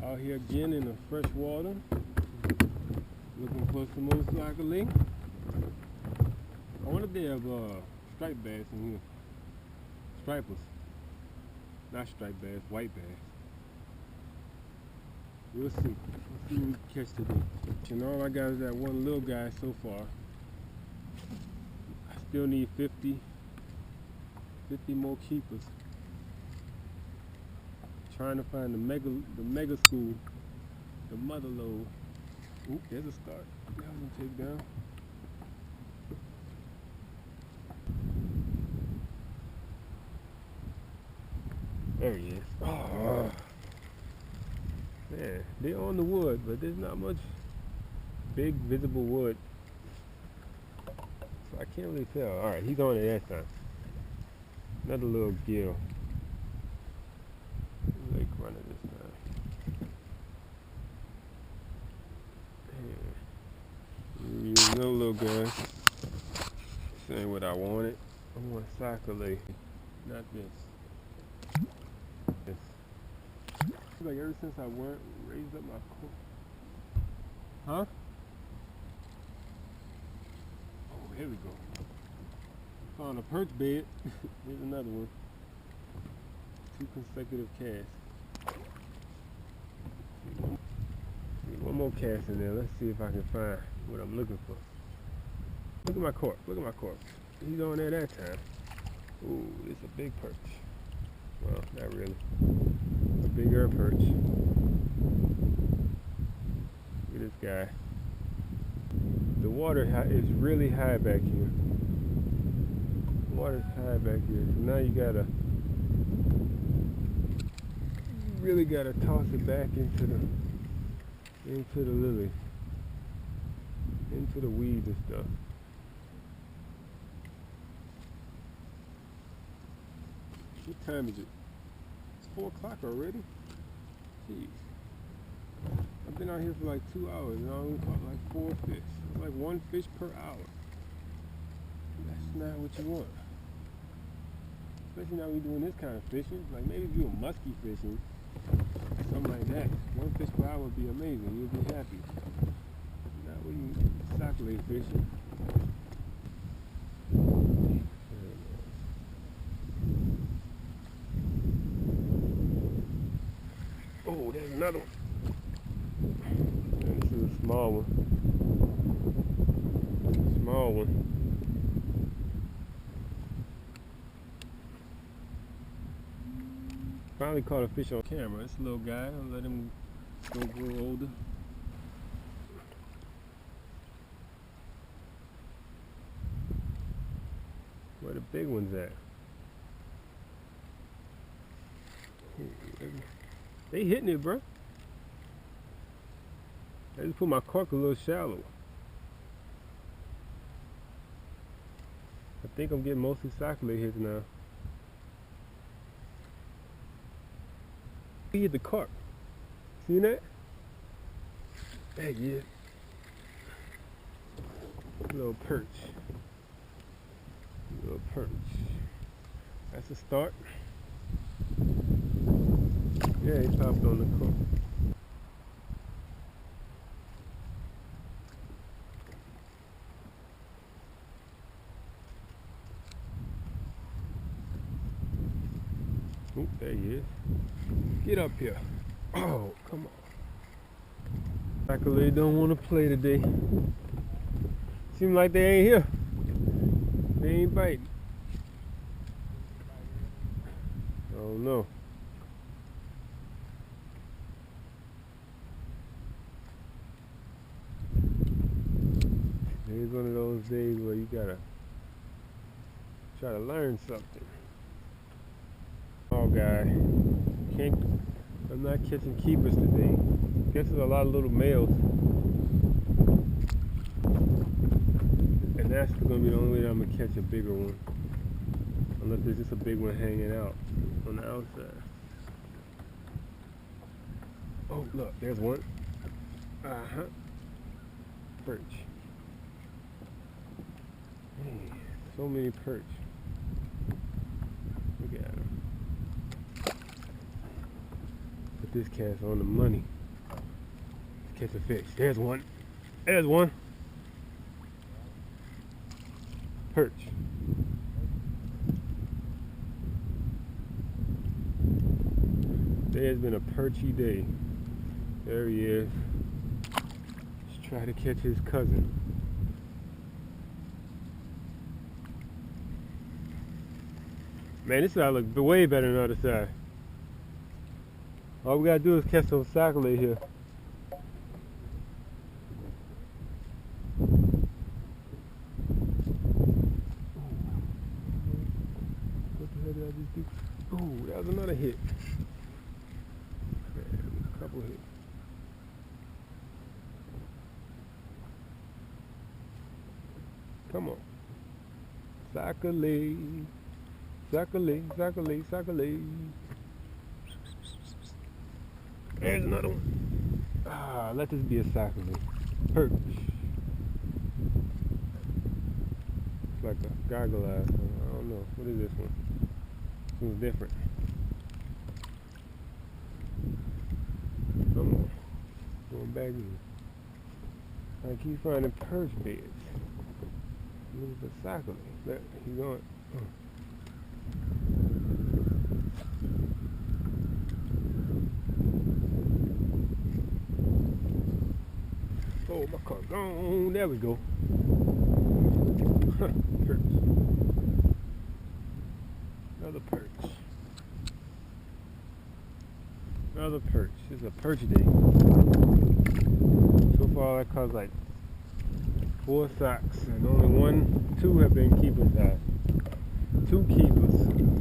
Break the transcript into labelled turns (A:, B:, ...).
A: Out here again in the fresh water, looking for some more agresively. I wonder if they have striped bass in here. Stripers. Not striped bass, white bass. We'll see. Let's see what we can catch today. And all I got is that one little guy so far. I still need 50 more keepers. Trying to find the mega school, the mother lode. Oop, there's a start. That was a takedown. There he is. Oh, man, they're on the wood, but there's not much big visible wood, so I can't really tell. All right, he's on it that time. Another little gill. Lake runner this time. Yeah. Use another little guy. This ain't what I wanted. I want a soccer lake, not this. This. Like ever since I raised up my cork. Huh? Oh, here we go. Found a perch bed. Here's another one. 2 consecutive casts. One more cast in there. Let's see if I can find what I'm looking for. Look at my cork. Look at my cork. He's on there that time. Ooh, it's a big perch. Well, not really. A bigger perch. Look at this guy. The water is really high back here. The water's high back here. So now you really gotta toss it back into the lily, into the weeds and stuff. What time is it? It's 4 o'clock already? Jeez. I've been out here for like 2 hours and I only caught like 4 fish. It's like 1 fish per hour. That's not what you want. Especially now we're doing this kind of fishing. Like maybe if you were musky fishing, something like that. 1 fish per hour would be amazing. You'll be happy. Not when you sac-lay fishing. Oh, there's another one. This is a small one. Small one. Finally caught a fish on camera. This little guy. I'll let him go grow older. Where the big one's at? They hitting it, bro. I just put my cork a little shallow. I think I'm getting mostly sac-lay hits now. He hit the cork. See that? There he is. Little perch. Little perch. That's a start. Yeah, he popped on the cork. Oh, there he is. Get up here. Oh, come on. Agresively don't want to play today. Seem like they ain't here. They ain't biting. Oh no. It's one of those days where you gotta try to learn something. Oh, guy. I'm not catching keepers today. Guess there's a lot of little males. And that's gonna be the only way I'm gonna catch a bigger one. Unless there's just a big one hanging out on the outside. Oh, look, there's one. Uh-huh. Perch. Man, so many perch. Look at him. Put this cast on the money. catch a fish. There's one. There's one. Perch. Today's been a perchy day. There he is. Let's try to catch his cousin. Man, this side looks way better than the other side. All we gotta do is catch some sacalait here. What the hell did I just do? Ooh, that was another hit. Man, a couple hits. Come on. Sacalait. Sacalait, sacalait, sacalait. There's another one. Ah, let this be a sacalait. Perch. It's like a goggle eye. I don't know. What is this one? This one's different. Come on. Going back in. I keep finding perch beds. Look at the sacalait. There, he's going. Oh, my car gone. There we go. Perch. Another perch. Another perch. It's a perch day. So far, I caught like 4 socks, and only 2 have been keepers. 2 keepers.